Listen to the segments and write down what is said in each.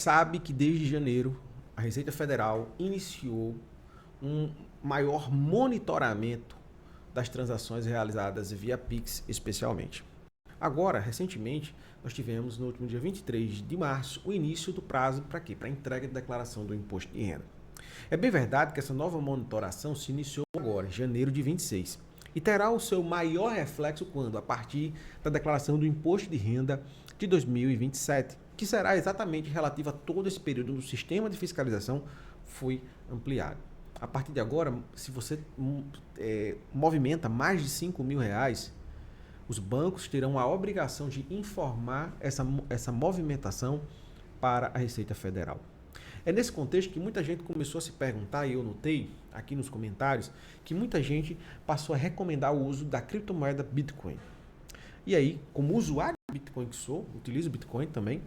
sabe que desde janeiro a Receita Federal iniciou um maior monitoramento das transações realizadas via Pix, especialmente. Agora, recentemente, nós tivemos no último dia 23 de março o início do prazo para quê? Para a entrega de declaração do imposto de renda. É bem verdade que essa nova monitoração se iniciou agora, em janeiro de 26, e terá o seu maior reflexo quando? A partir da declaração do imposto de renda de 2027, que será exatamente relativa a todo esse período do sistema de fiscalização foi ampliado. A partir de agora, se você movimenta mais de R$ 5.000, os bancos terão a obrigação de informar essa movimentação para a Receita Federal. É nesse contexto que muita gente começou a se perguntar, e eu notei aqui nos comentários, que muita gente passou a recomendar o uso da criptomoeda Bitcoin. E aí, como usuário de Bitcoin que sou, utilizo Bitcoin também,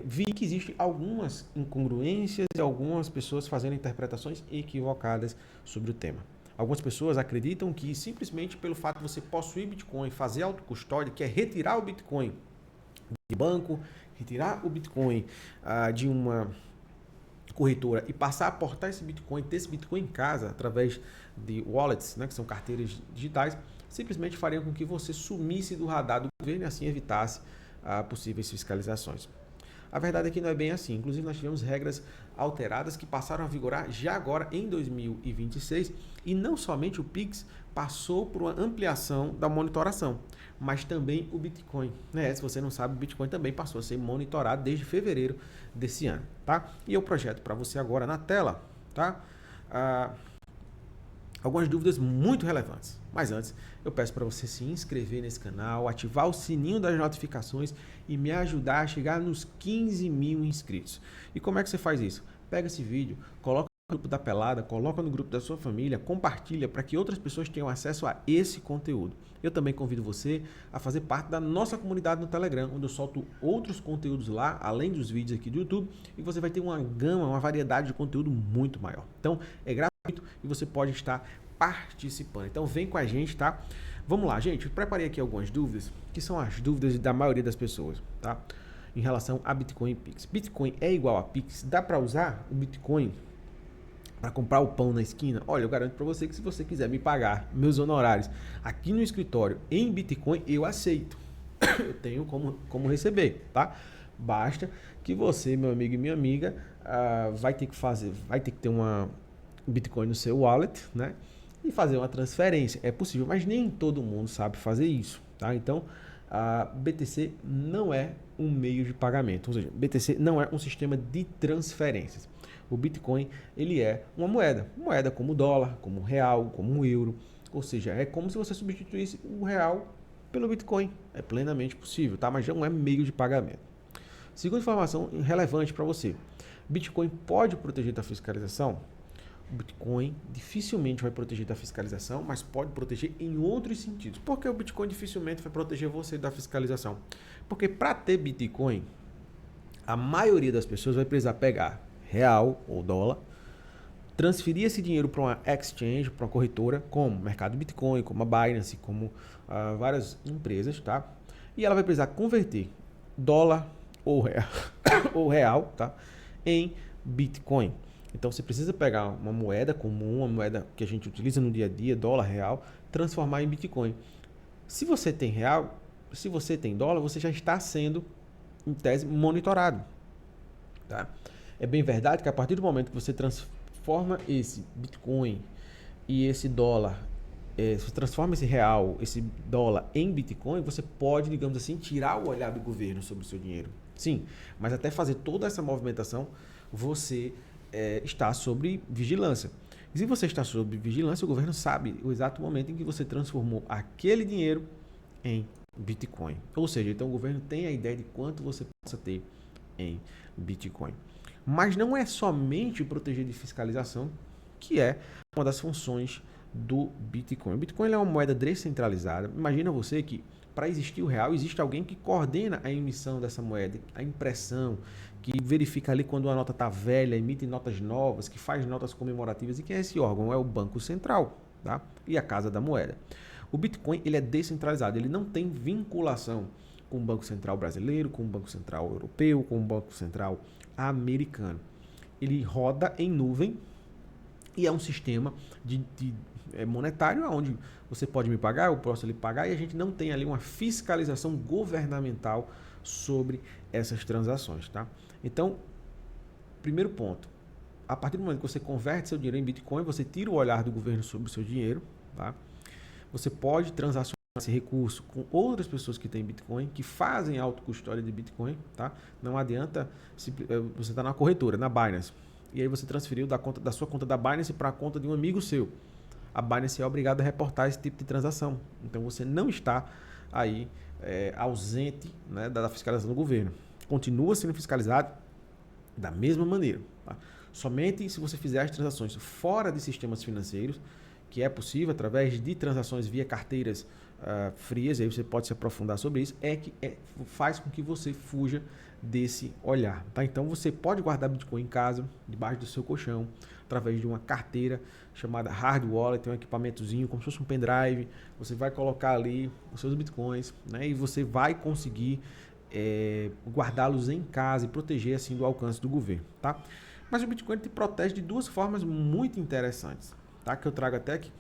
vi que existem algumas incongruências e algumas pessoas fazendo interpretações equivocadas sobre o tema. Algumas pessoas acreditam que simplesmente pelo fato de você possuir Bitcoin, fazer autocustódia, que é retirar o Bitcoin de banco, retirar o Bitcoin de uma corretora e passar a aportar esse Bitcoin, ter esse Bitcoin em casa através de wallets, né, que são carteiras digitais, simplesmente fariam com que você sumisse do radar do governo e assim evitasse possíveis fiscalizações. A verdade é que não é bem assim. Inclusive, nós tivemos regras alteradas que passaram a vigorar já agora em 2026 e não somente o Pix passou por uma ampliação da monitoração, mas também o Bitcoin. Se você não sabe, o Bitcoin também passou a ser monitorado desde fevereiro desse ano, tá? E eu projeto para você agora na tela, tá? Algumas dúvidas muito relevantes. Mas antes, eu peço para você se inscrever nesse canal, ativar o sininho das notificações e me ajudar a chegar nos 15.000 inscritos. E como é que você faz isso? Pega esse vídeo, coloca no grupo da Pelada, coloca no grupo da sua família, compartilha para que outras pessoas tenham acesso a esse conteúdo. Eu também convido você a fazer parte da nossa comunidade no Telegram, onde eu solto outros conteúdos lá, além dos vídeos aqui do YouTube, e você vai ter uma gama, uma variedade de conteúdo muito maior. Então, é gratuito e você pode estar participando. Então, vem com a gente, tá? Vamos lá, gente. Eu preparei aqui algumas dúvidas, que são as dúvidas da maioria das pessoas, tá? Em relação a Bitcoin e Pix. Bitcoin é igual a Pix? Dá para usar o Bitcoin para comprar o pão na esquina? Olha, eu garanto para você que se você quiser me pagar meus honorários aqui no escritório em Bitcoin, eu aceito. Eu tenho como receber, tá? Basta que você, meu amigo e minha amiga, vai ter que ter uma Bitcoin no seu wallet, né? E fazer uma transferência. É possível, mas nem todo mundo sabe fazer isso, tá? Então, a BTC não é um meio de pagamento, ou seja, BTC não é um sistema de transferências. O Bitcoin, ele é uma moeda como o dólar, como o real, como o euro, ou seja, é como se você substituísse o real pelo Bitcoin. É plenamente possível, tá? Mas não é meio de pagamento. Segunda informação relevante para você. Bitcoin pode proteger da fiscalização? O Bitcoin dificilmente vai proteger da fiscalização, mas pode proteger em outros sentidos. Por que o Bitcoin dificilmente vai proteger você da fiscalização? Porque para ter Bitcoin, a maioria das pessoas vai precisar pegar real ou dólar, transferir esse dinheiro para uma exchange, para uma corretora, como Mercado Bitcoin, como a Binance, como várias empresas, tá? E ela vai precisar converter dólar ou real, ou real, tá? Em Bitcoin. Então você precisa pegar uma moeda comum, uma moeda que a gente utiliza no dia a dia, dólar, real, transformar em Bitcoin. Se você tem real, se você tem dólar, você já está sendo, em tese, monitorado. Tá? É bem verdade que a partir do momento que você transforma esse Bitcoin e esse dólar, você transforma esse real, esse dólar em Bitcoin, você pode, digamos assim, tirar o olhar do governo sobre o seu dinheiro. Sim, mas até fazer toda essa movimentação, você está sob vigilância. E se você está sob vigilância, o governo sabe o exato momento em que você transformou aquele dinheiro em Bitcoin. Ou seja, então o governo tem a ideia de quanto você possa ter em Bitcoin. Mas não é somente proteger de fiscalização que é uma das funções do Bitcoin. O Bitcoin é uma moeda descentralizada. Imagina você que para existir o real, existe alguém que coordena a emissão dessa moeda, a impressão, que verifica ali quando a nota está velha, emite notas novas, que faz notas comemorativas. E quem é esse órgão? É o Banco Central, tá? E a Casa da Moeda. O Bitcoin ele é descentralizado, ele não tem vinculação com o Banco Central brasileiro, com o Banco Central europeu, com o Banco Central americano. Ele roda em nuvem e é um sistema monetário onde você pode me pagar, eu posso lhe pagar, e a gente não tem ali uma fiscalização governamental sobre essas transações, tá? Então, primeiro ponto, a partir do momento que você converte seu dinheiro em Bitcoin, você tira o olhar do governo sobre o seu dinheiro, tá? Você pode transacionar esse recurso com outras pessoas que têm Bitcoin, que fazem autocustódia de Bitcoin, tá? Não adianta você estar na corretora, na Binance, e aí você transferiu da sua conta da Binance para a conta de um amigo seu. A Binance é obrigada a reportar esse tipo de transação. Então você não está aí ausente, né, da fiscalização do governo. Continua sendo fiscalizado da mesma maneira. Tá? Somente se você fizer as transações fora de sistemas financeiros, que é possível através de transações via carteiras frias, aí você pode se aprofundar sobre isso, faz com que você fuja desse olhar. Tá? Então você pode guardar Bitcoin em casa, debaixo do seu colchão, através de uma carteira chamada Hard Wallet, um equipamentozinho, como se fosse um pendrive. Você vai colocar ali os seus Bitcoins, né? E você vai conseguir guardá-los em casa e proteger assim do alcance do governo. Tá? Mas o Bitcoin te protege de duas formas muito interessantes, tá? Que eu trago até aqui.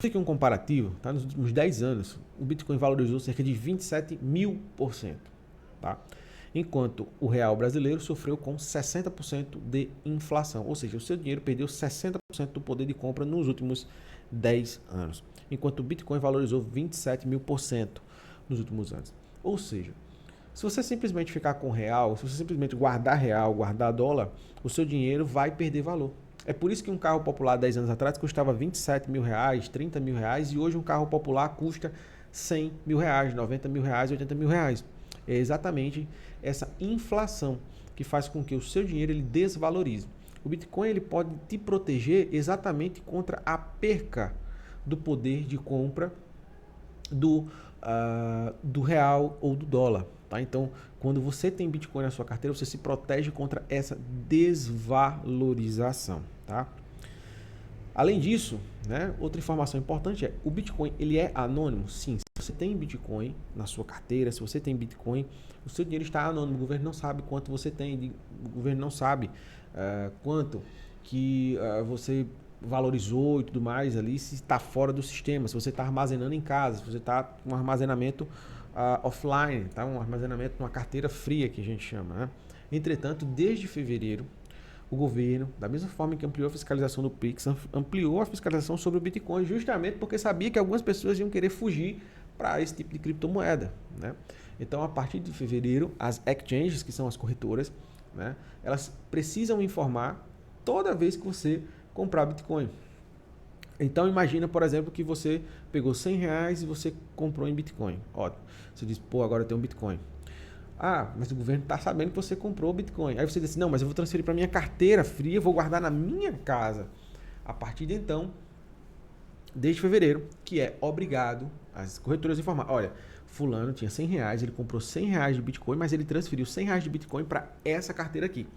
Vou aqui um comparativo, tá? Nos últimos 10 anos, o Bitcoin valorizou cerca de 27.000%, tá? Enquanto o real brasileiro sofreu com 60% de inflação, ou seja, o seu dinheiro perdeu 60% do poder de compra nos últimos 10 anos, enquanto o Bitcoin valorizou 27.000% nos últimos anos. Ou seja, se você simplesmente ficar com real, se você simplesmente guardar real, guardar dólar, o seu dinheiro vai perder valor. É por isso que um carro popular 10 anos atrás custava 27 mil reais, 30 mil reais, e hoje um carro popular custa 100 mil reais, 90 mil reais, 80 mil reais. É exatamente essa inflação que faz com que o seu dinheiro ele desvalorize. O Bitcoin ele pode te proteger exatamente contra a perca do poder de compra do real ou do dólar. Tá? Então, quando você tem Bitcoin na sua carteira, você se protege contra essa desvalorização. Tá? Além disso, né, outra informação importante o Bitcoin ele é anônimo? Sim. Se você tem Bitcoin na sua carteira, se você tem Bitcoin, o seu dinheiro está anônimo. O governo não sabe quanto você tem, o governo não sabe quanto que você valorizou e tudo mais ali, se está fora do sistema, se você está armazenando em casa, se você está com um armazenamento offline, tá? Um armazenamento numa carteira fria que a gente chama. Né? Entretanto, desde fevereiro, o governo, da mesma forma que ampliou a fiscalização do Pix, ampliou a fiscalização sobre o Bitcoin, justamente porque sabia que algumas pessoas iam querer fugir para esse tipo de criptomoeda. Né? Então, a partir de fevereiro, as exchanges, que são as corretoras, né, elas precisam informar toda vez que você comprar Bitcoin. Então, imagina, por exemplo, que você pegou 100 reais e você comprou em Bitcoin. Ótimo. Você diz, pô, agora eu tenho um Bitcoin. Ah, mas o governo está sabendo que você comprou Bitcoin. Aí você diz, não, mas eu vou transferir para minha carteira fria, vou guardar na minha casa. A partir de então, desde fevereiro, que é obrigado as corretoras a informar. Olha, fulano tinha 100 reais, ele comprou 100 reais de Bitcoin, mas ele transferiu 100 reais de Bitcoin para essa carteira aqui.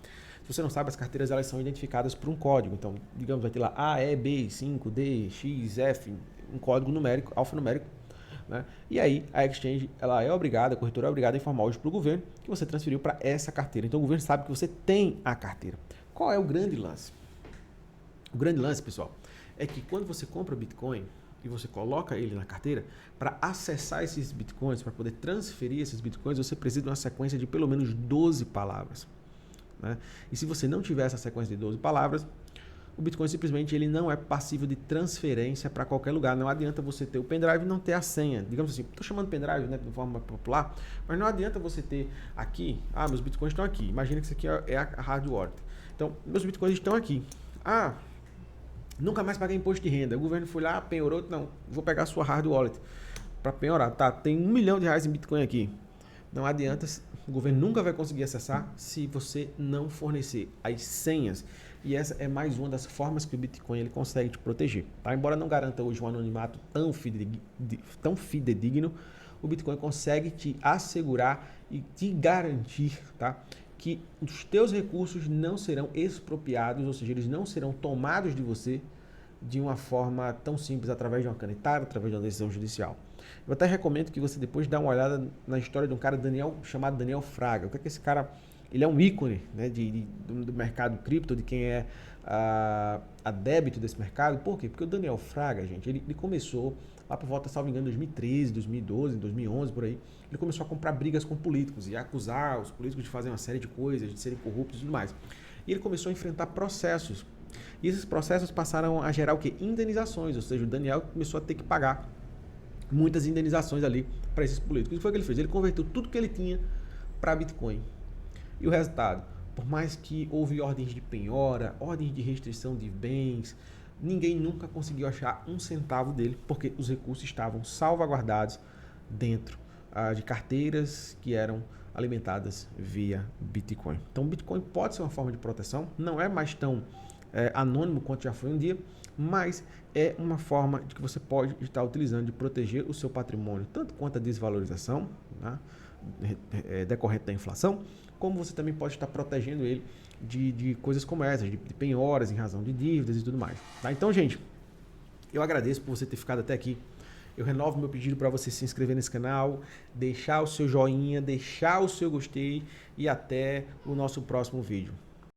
Se você não sabe, as carteiras elas são identificadas por um código. Então, digamos, vai ter lá A, E, B, 5, D, X, F, um código numérico, alfanumérico. Né? E aí, a exchange ela é obrigada, a corretora é obrigada a informar hoje para o governo que você transferiu para essa carteira. Então, o governo sabe que você tem a carteira. Qual é o grande lance? O grande lance, pessoal, é que quando você compra Bitcoin e você coloca ele na carteira, para acessar esses Bitcoins, para poder transferir esses Bitcoins, você precisa de uma sequência de pelo menos 12 palavras. Né? E se você não tiver essa sequência de 12 palavras, o Bitcoin simplesmente ele não é passível de transferência para qualquer lugar. Não adianta você ter o pendrive e não ter a senha. Digamos assim, estou chamando pendrive, né, de forma popular, mas não adianta você ter aqui, meus Bitcoins estão aqui. Imagina que isso aqui é a hard wallet. Então, meus Bitcoins estão aqui. Nunca mais paguei imposto de renda. O governo foi lá, penhorou, não, vou pegar a sua hard wallet para penhorar. Tá, tem R$1 milhão em Bitcoin aqui. Não adianta, o governo nunca vai conseguir acessar se você não fornecer as senhas. E essa é mais uma das formas que o Bitcoin ele consegue te proteger. Tá? Embora não garanta hoje um anonimato tão fidedigno, o Bitcoin consegue te assegurar e te garantir, tá, que os teus recursos não serão expropriados, ou seja, eles não serão tomados de você de uma forma tão simples, através de uma canetada, através de uma decisão judicial. Eu até recomendo que você depois dê uma olhada na história de um cara chamado Daniel Fraga. O que é que esse cara ele é um ícone, né, do mercado cripto, de quem é a débito desse mercado. Por quê? Porque o Daniel Fraga, gente, ele começou lá por volta, salvo engano, 2013, 2012, 2011, por aí. Ele começou a comprar brigas com políticos e a acusar os políticos de fazerem uma série de coisas, de serem corruptos e tudo mais. E ele começou a enfrentar processos. E esses processos passaram a gerar o quê? Indenizações, ou seja, o Daniel começou a ter que pagar muitas indenizações ali para esses políticos. E foi o que ele fez? Ele converteu tudo que ele tinha para Bitcoin. E o resultado? Por mais que houve ordens de penhora, ordens de restrição de bens, ninguém nunca conseguiu achar um centavo dele, porque os recursos estavam salvaguardados dentro de carteiras que eram alimentadas via Bitcoin. Então, Bitcoin pode ser uma forma de proteção, não é mais tão anônimo quanto já foi um dia, mas é uma forma de que você pode estar utilizando de proteger o seu patrimônio, tanto quanto a desvalorização, né, decorrente da inflação, como você também pode estar protegendo ele de coisas como essas, de penhoras em razão de dívidas e tudo mais. Tá? Então, gente, eu agradeço por você ter ficado até aqui. Eu renovo meu pedido para você se inscrever nesse canal, deixar o seu joinha, deixar o seu gostei e até o nosso próximo vídeo.